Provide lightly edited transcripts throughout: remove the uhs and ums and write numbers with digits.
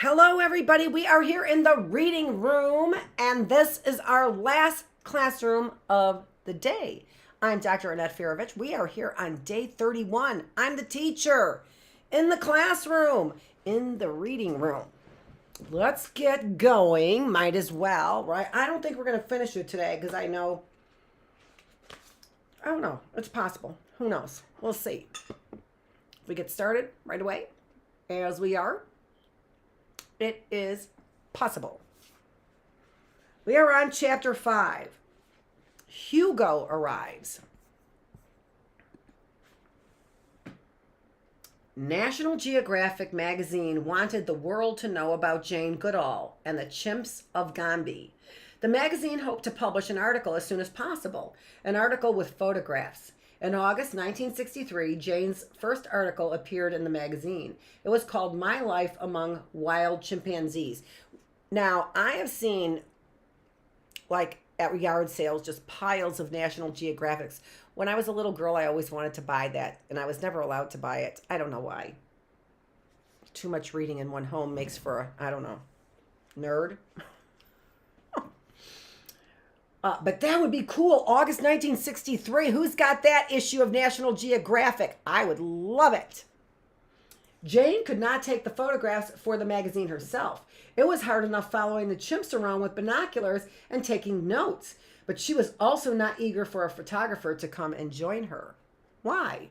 Hello, everybody. We are here in the reading room, and this is our last classroom of the day. I'm Dr. Annette Feravich. We are here on day 31. I'm the teacher in the classroom, in the reading room. Let's get going. Might as well, right? I don't think we're going to finish it today because I don't know. It's possible. Who knows? We'll see. We get started right away, as we are. It is possible. We are on chapter 5. Hugo arrives. National Geographic magazine wanted the world to know about Jane Goodall and the chimps of Gombe. The magazine hoped to publish an article as soon as possible, an article with photographs. In August 1963, Jane's first article appeared in the magazine. It was called My Life Among Wild Chimpanzees. Now, I have seen, like, at yard sales, just piles of National Geographics. When I was a little girl, I always wanted to buy that, and I was never allowed to buy it. I don't know why. Too much reading in one home makes for a, nerd. But that would be cool. August 1963. Who's got that issue of National Geographic? I would love it. Jane could not take the photographs for the magazine herself. It was hard enough following the chimps around with binoculars and taking notes. But she was also not eager for a photographer to come and join her. Why?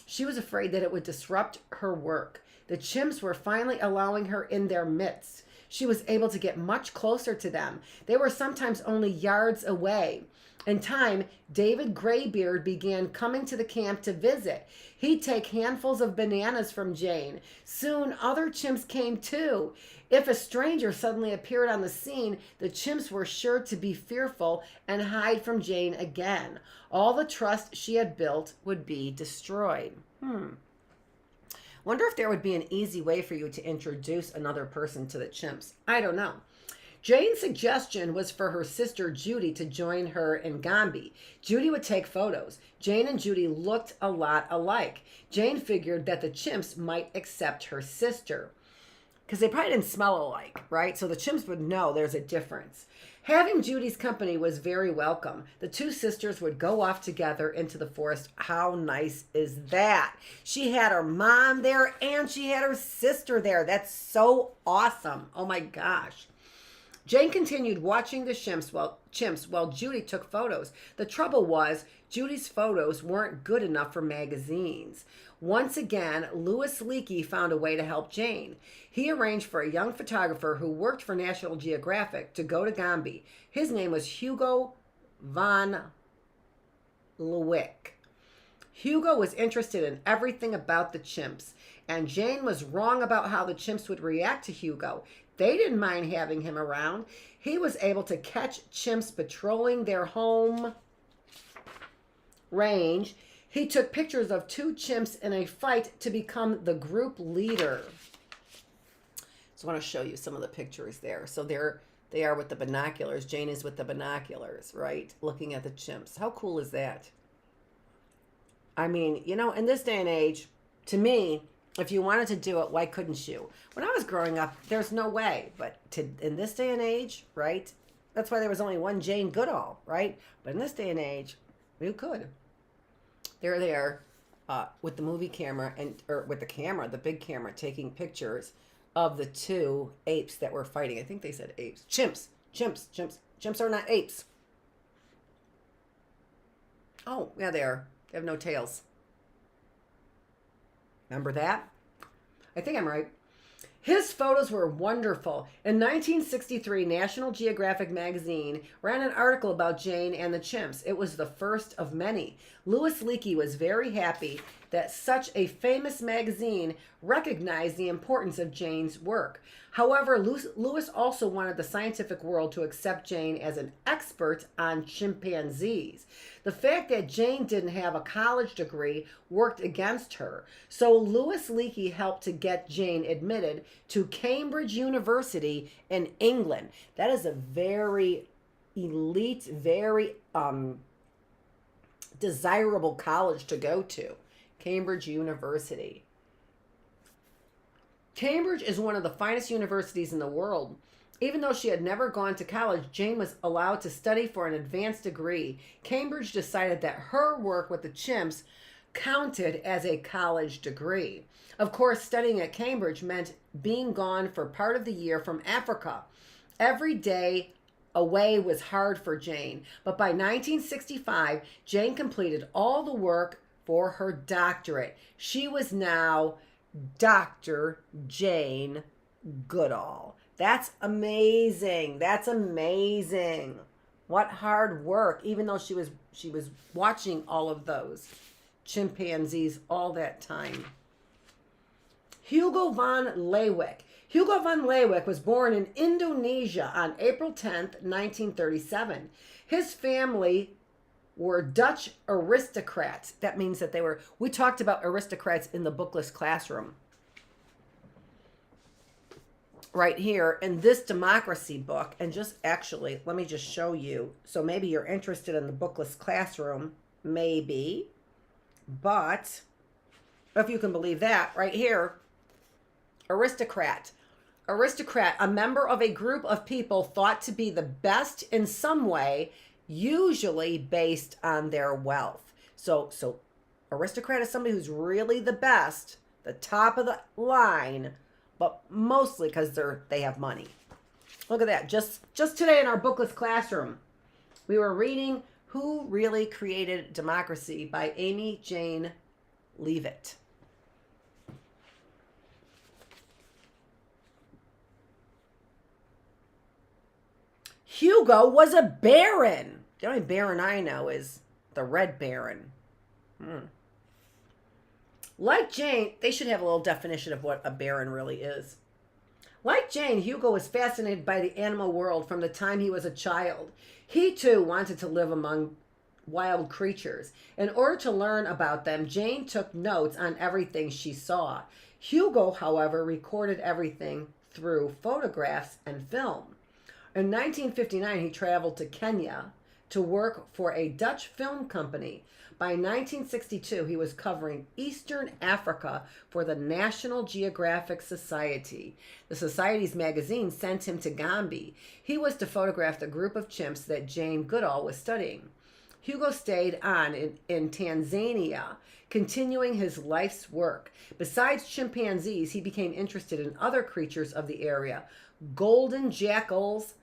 She was afraid that it would disrupt her work. The chimps were finally allowing her in their midst. She was able to get much closer to them. They were sometimes only yards away. In time, David Graybeard began coming to the camp to visit. He'd take handfuls of bananas from Jane. Soon, other chimps came too. If a stranger suddenly appeared on the scene, the chimps were sure to be fearful and hide from Jane again. All the trust she had built would be destroyed. Wonder if there would be an easy way for you to introduce another person to the chimps. I don't know. Jane's suggestion was for her sister Judy to join her in Gombe. Judy would take photos. Jane and Judy looked a lot alike. Jane figured that the chimps might accept her sister because they probably didn't smell alike, right? So the chimps would know there's a difference. Having Judy's company was very welcome. The two sisters would go off together into the forest. How nice is that? She had her mom there and she had her sister there. That's so awesome. Oh my gosh. Jane continued watching the chimps while Judy took photos. The trouble was, Judy's photos weren't good enough for magazines. Once again, Louis Leakey found a way to help Jane. He arranged for a young photographer who worked for National Geographic to go to Gombe. His name was Hugo van Leeuwenhoek. Hugo was interested in everything about the chimps, and Jane was wrong about how the chimps would react to Hugo. They didn't mind having him around. He was able to catch chimps patrolling their home range. He took pictures of two chimps in a fight to become the group leader. So I want to show you some of the pictures there. So they are with the binoculars. Jane is with the binoculars, right? Looking at the chimps. How cool is that? I mean, in this day and age, to me, if you wanted to do it, why couldn't you? When I was growing up, there's no way. But in this day and age, right? That's why there was only one Jane Goodall, right? But in this day and age, you could. They're there with the movie camera or with the big camera, taking pictures of the two apes that were fighting. I think they said apes. Chimps. Chimps are not apes. Oh, yeah, they are. They have no tails. Remember that? I think I'm right. His photos were wonderful. In 1963, National Geographic magazine ran an article about Jane and the chimps. It was the first of many. Louis Leakey was very happy that such a famous magazine recognized the importance of Jane's work. However, Louis also wanted the scientific world to accept Jane as an expert on chimpanzees. The fact that Jane didn't have a college degree worked against her. So Louis Leakey helped to get Jane admitted to Cambridge University in England. That is a very elite, very desirable college to go to. Cambridge University. Cambridge is one of the finest universities in the world. Even though she had never gone to college, Jane was allowed to study for an advanced degree. Cambridge decided that her work with the chimps counted as a college degree. Of course, studying at Cambridge meant being gone for part of the year from Africa. Every day away was hard for Jane, but by 1965, Jane completed all the work for her doctorate. She was now Dr. Jane Goodall. That's amazing. That's amazing. What hard work, even though she was watching all of those chimpanzees all that time. Hugo van Leeuwenhoek. Hugo van Leeuwenhoek was born in Indonesia on April 10th, 1937. His family were Dutch aristocrats. That means that we talked about aristocrats in the Bookless classroom. Right here in this democracy book, and let me just show you. So maybe you're interested in the Bookless classroom, maybe. But if you can believe that, right here, aristocrat, a member of a group of people thought to be the best in some way, usually based on their wealth. So aristocrat is somebody who's really the best, the top of the line, but mostly because they have money. Look at that. Just today in our Bookless classroom, we were reading Who Really Created Democracy by Amie Jane Learitt. Hugo was a baron. The only baron I know is the Red Baron. Like Jane, they should have a little definition of what a baron really is. Like Jane, Hugo was fascinated by the animal world from the time he was a child. He too wanted to live among wild creatures. In order to learn about them, Jane took notes on everything she saw. Hugo, however, recorded everything through photographs and film. In 1959, he traveled to Kenya to work for a Dutch film company. By 1962, he was covering Eastern Africa for the National Geographic Society. The Society's magazine sent him to Gambia. He was to photograph the group of chimps that Jane Goodall was studying. Hugo stayed on in Tanzania, continuing his life's work. Besides chimpanzees, he became interested in other creatures of the area: golden jackals,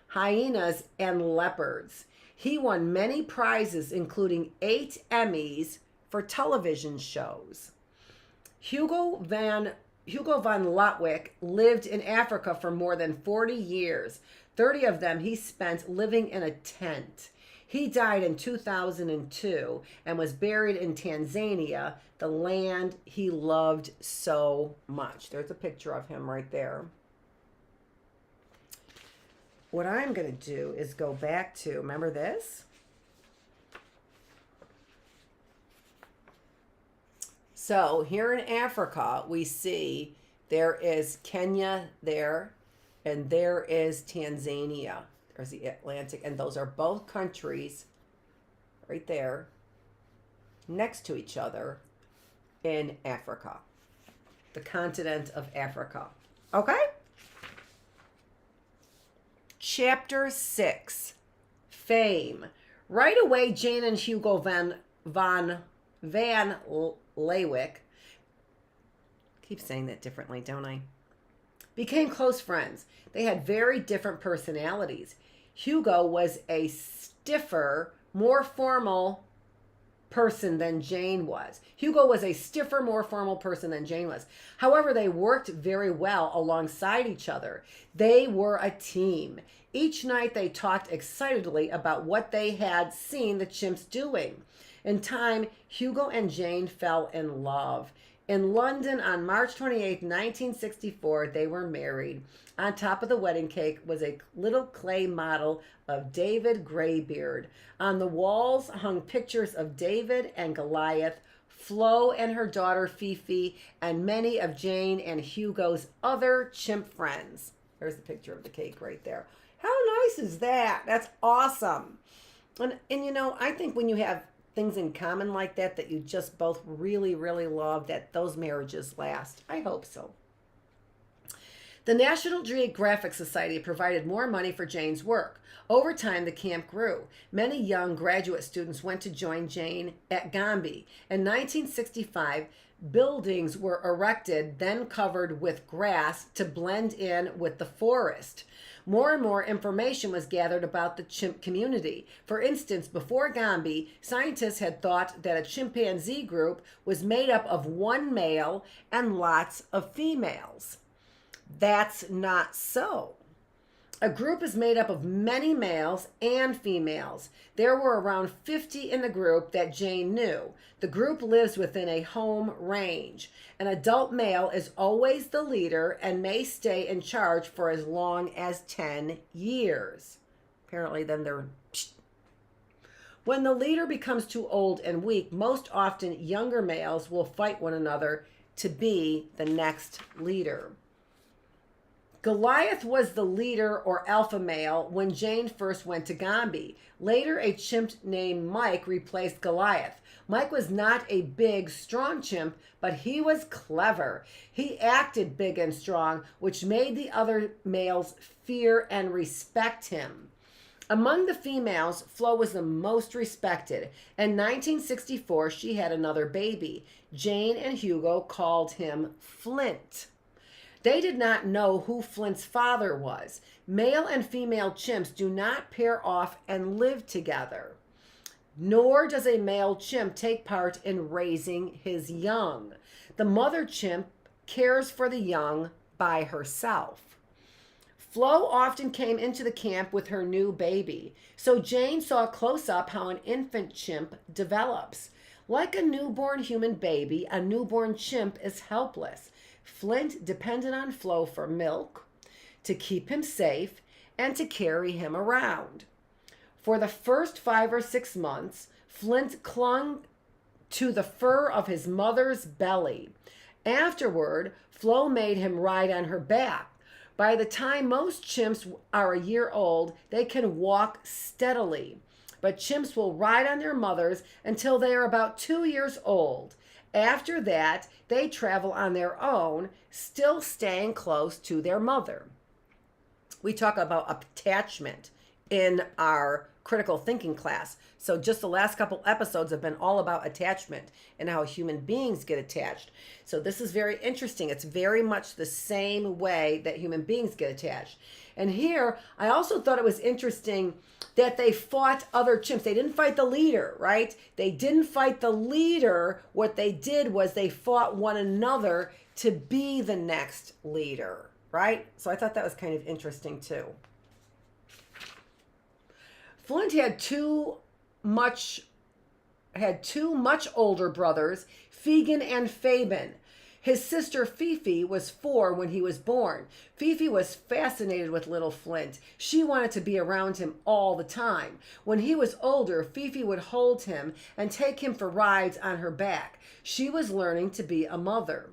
hyenas, and leopards. He won many prizes, including 8 Emmys for television shows. Hugo van Leeuwenhoek lived in Africa for more than 40 years. 30 of them he spent living in a tent. He died in 2002 and was buried in Tanzania, the land he loved so much. There's a picture of him right there. What I'm going to do is go back to, remember this? So here in Africa, we see there is Kenya there, and there is Tanzania. There's the Atlantic, and those are both countries right there next to each other in Africa, the continent of Africa. Okay? Chapter 6, Fame. Right away, Jane and Hugo van Leeuwenhoek, keep saying that differently, don't I? Became close friends. They had very different personalities. Hugo was a stiffer, more formal person than Jane was. Hugo was a stiffer, more formal person than Jane was. However, they worked very well alongside each other. They were a team. Each night they talked excitedly about what they had seen the chimps doing. In time, Hugo and Jane fell in love. In London on March 28, 1964, they were married. On top of the wedding cake was a little clay model of David Greybeard. On the walls hung pictures of David and Goliath, Flo and her daughter Fifi, and many of Jane and Hugo's other chimp friends. There's the picture of the cake right there. How nice is that? That's awesome. And you know, I think when you have things in common like that you just both really, really love, that those marriages last. I hope so. The National Geographic Society provided more money for Jane's work. Over time, the camp grew. Many young graduate students went to join Jane at Gombe. In 1965, buildings were erected, then covered with grass to blend in with the forest. More and more information was gathered about the chimp community. For instance, before Gombe, scientists had thought that a chimpanzee group was made up of one male and lots of females. That's not so. A group is made up of many males and females. There were around 50 in the group that Jane knew. The group lives within a home range. An adult male is always the leader and may stay in charge for as long as 10 years. Apparently then they're... When the leader becomes too old and weak, most often younger males will fight one another to be the next leader. Goliath was the leader or alpha male when Jane first went to Gombe. Later, a chimp named Mike replaced Goliath. Mike was not a big, strong chimp, but he was clever. He acted big and strong, which made the other males fear and respect him. Among the females, Flo was the most respected. In 1964, she had another baby. Jane and Hugo called him Flint. They did not know who Flint's father was. Male and female chimps do not pair off and live together, nor does a male chimp take part in raising his young. The mother chimp cares for the young by herself. Flo often came into the camp with her new baby, so Jane saw close up how an infant chimp develops. Like a newborn human baby, a newborn chimp is helpless. Flint depended on Flo for milk, to keep him safe, and to carry him around. For the first 5 or 6 months, Flint clung to the fur of his mother's belly. Afterward, Flo made him ride on her back. By the time most chimps are a year old, they can walk steadily. But chimps will ride on their mothers until they are about 2 years old. After that, they travel on their own, still staying close to their mother. We talk about attachment in our critical thinking class. So just the last couple episodes have been all about attachment and how human beings get attached. So this is very interesting. It's very much the same way that human beings get attached. And here, I also thought it was interesting that they fought other chimps. They didn't fight the leader, right? They didn't fight the leader. What they did was they fought one another to be the next leader, right? So I thought that was kind of interesting too. Flint had two much older brothers, Fegan and Fabian. His sister Fifi was 4 when he was born. Fifi was fascinated with little Flint. She wanted to be around him all the time. When he was older, Fifi would hold him and take him for rides on her back. She was learning to be a mother.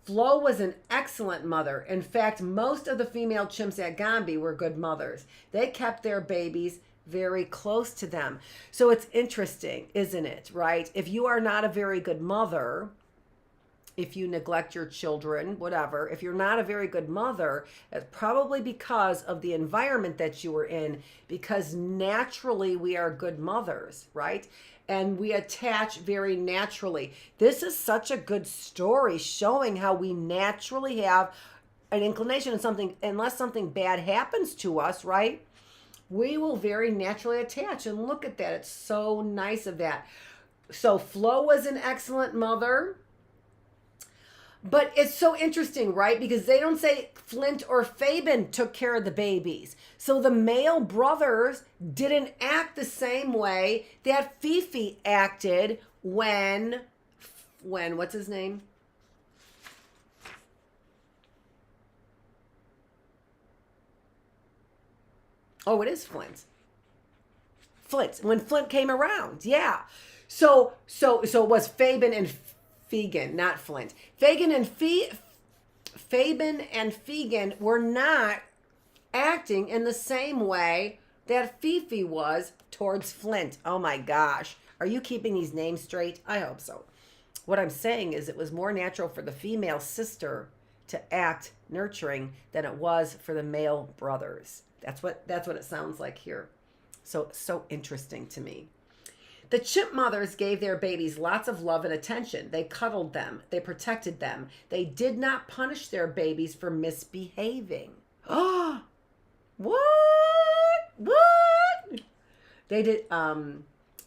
Flo was an excellent mother. In fact, most of the female chimps at Gombe were good mothers. They kept their babies very close to them. So it's interesting, isn't it, right? If you are not a very good mother, if you neglect your children, whatever, if you're not a very good mother, it's probably because of the environment that you were in, because naturally we are good mothers, right? And we attach very naturally. This is such a good story showing how we naturally have an inclination in something, unless something bad happens to us, right? We will very naturally attach. And look at that. It's so nice of that. So Flo was an excellent mother. But it's so interesting, right? Because they don't say Flint or Fabian took care of the babies. So the male brothers didn't act the same way that Fifi acted when what's his name? Oh, it is Flint. When Flint came around, yeah. So it was Fabian and Fegan, not Flint. Fabian and Fegan were not acting in the same way that Fifi was towards Flint. Oh my gosh. Are you keeping these names straight? I hope so. What I'm saying is it was more natural for the female sister to act nurturing than it was for the male brothers. That's what it sounds like here. So interesting to me. The chimp mothers gave their babies lots of love and attention. They cuddled them. They protected them. They did not punish their babies for misbehaving. Oh, what? What? They did.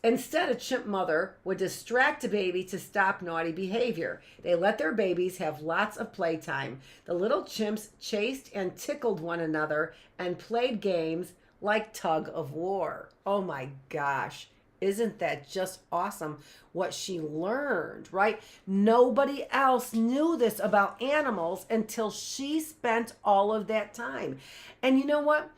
Instead, a chimp mother would distract a baby to stop naughty behavior. They let their babies have lots of playtime. The little chimps chased and tickled one another and played games like tug of war. Oh my gosh. Isn't that just awesome what she learned, right? Nobody else knew this about animals until she spent all of that time. And you know what?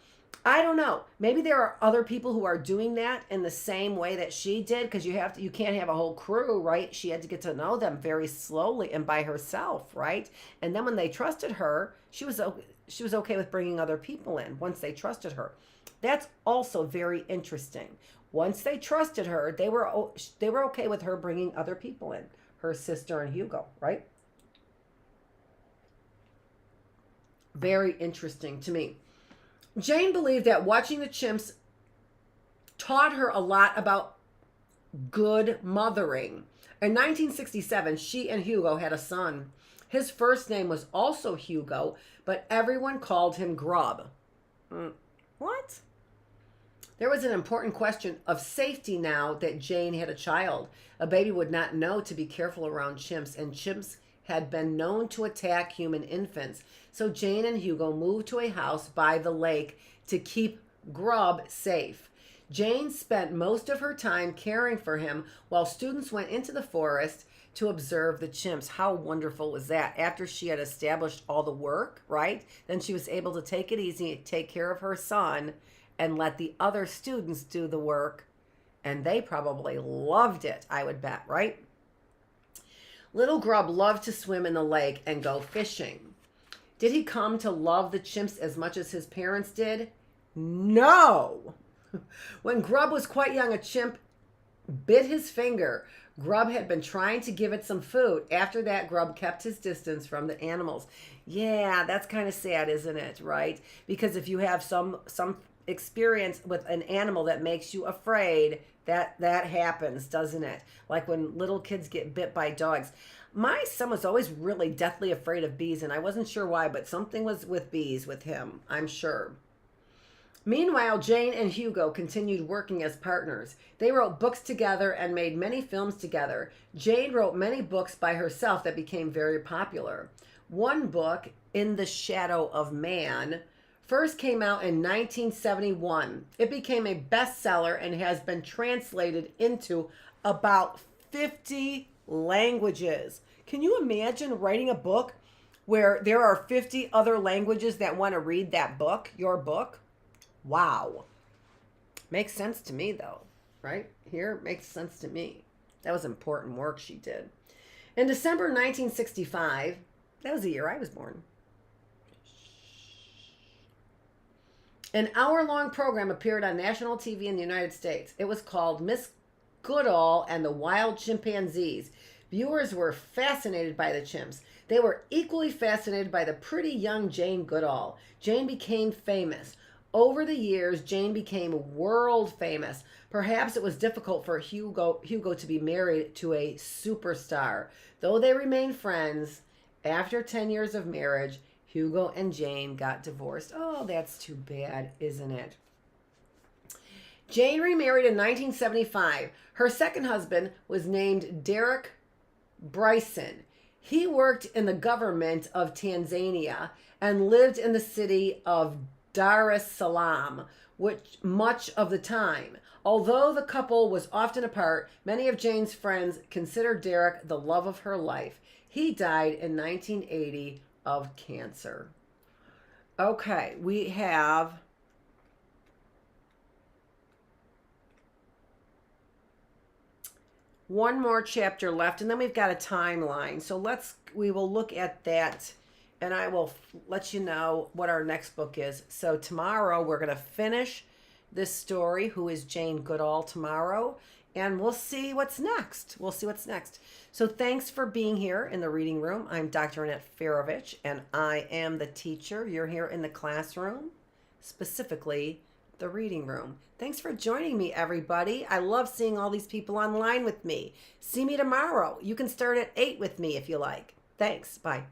I don't know. Maybe there are other people who are doing that in the same way that she did, because you can't have a whole crew, right? She had to get to know them very slowly and by herself, right? And then when they trusted her, she was okay with bringing other people in once they trusted her. That's also very interesting. Once they trusted her, they were okay with her bringing other people in, her sister and Hugo, right? Very interesting to me. Jane believed that watching the chimps taught her a lot about good mothering. In 1967, she and Hugo had a son. His first name was also Hugo, but everyone called him Grub. What? There was an important question of safety now that Jane had a child. A baby would not know to be careful around chimps, and chimps had been known to attack human infants. So Jane and Hugo moved to a house by the lake to keep Grub safe. Jane spent most of her time caring for him while students went into the forest to observe the chimps. How wonderful was that? After she had established all the work, right? Then she was able to take it easy, take care of her son, and let the other students do the work. And they probably loved it, I would bet, right? Little Grub loved to swim in the lake and go fishing. Did he come to love the chimps as much as his parents did? No. When Grub was quite young, a chimp bit his finger. Grub had been trying to give it some food. After that, Grub kept his distance from the animals. Yeah, that's kind of sad, isn't it? Right? Because if you have some experience with an animal that makes you afraid, that happens, doesn't it? Like when little kids get bit by dogs. My son was always really deathly afraid of bees, and I wasn't sure why, but something was with bees with him, I'm sure. Meanwhile, Jane and Hugo continued working as partners. They wrote books together and made many films together. Jane wrote many books by herself that became very popular. One book, In the Shadow of Man, first came out in 1971. It became a bestseller and has been translated into about 50 languages. Can you imagine writing a book where there are 50 other languages that want to read that book, your book? Wow. Makes sense to me, though, right? Here, makes sense to me. That was important work she did. In December 1965, that was the year I was born, an hour-long program appeared on national TV in the United States. It was called Miss Goodall and the Wild Chimpanzees. Viewers were fascinated by the chimps. They were equally fascinated by the pretty young Jane Goodall. Jane became famous. Over the years, Jane became world famous. Perhaps it was difficult for Hugo to be married to a superstar. Though they remained friends, after 10 years of marriage, Hugo and Jane got divorced. Oh, that's too bad, isn't it? Jane remarried in 1975. Her second husband was named Derek Bryson. He worked in the government of Tanzania and lived in the city of Dar es Salaam, which much of the time. Although the couple was often apart, many of Jane's friends considered Derek the love of her life. He died in 1980 of cancer. Okay, we have one more chapter left, and then we've got a timeline. So we will look at that, and I will let you know what our next book is. So tomorrow we're going to finish this story, Who is Jane Goodall, tomorrow, and we'll see what's next. We'll see what's next. So thanks for being here in the reading room. I'm Dr. Annette Feravich, and I am the teacher. You're here in the classroom, specifically the reading room. Thanks for joining me, everybody. I love seeing all these people online with me. See me tomorrow. You can start at 8 with me if you like. Thanks. Bye.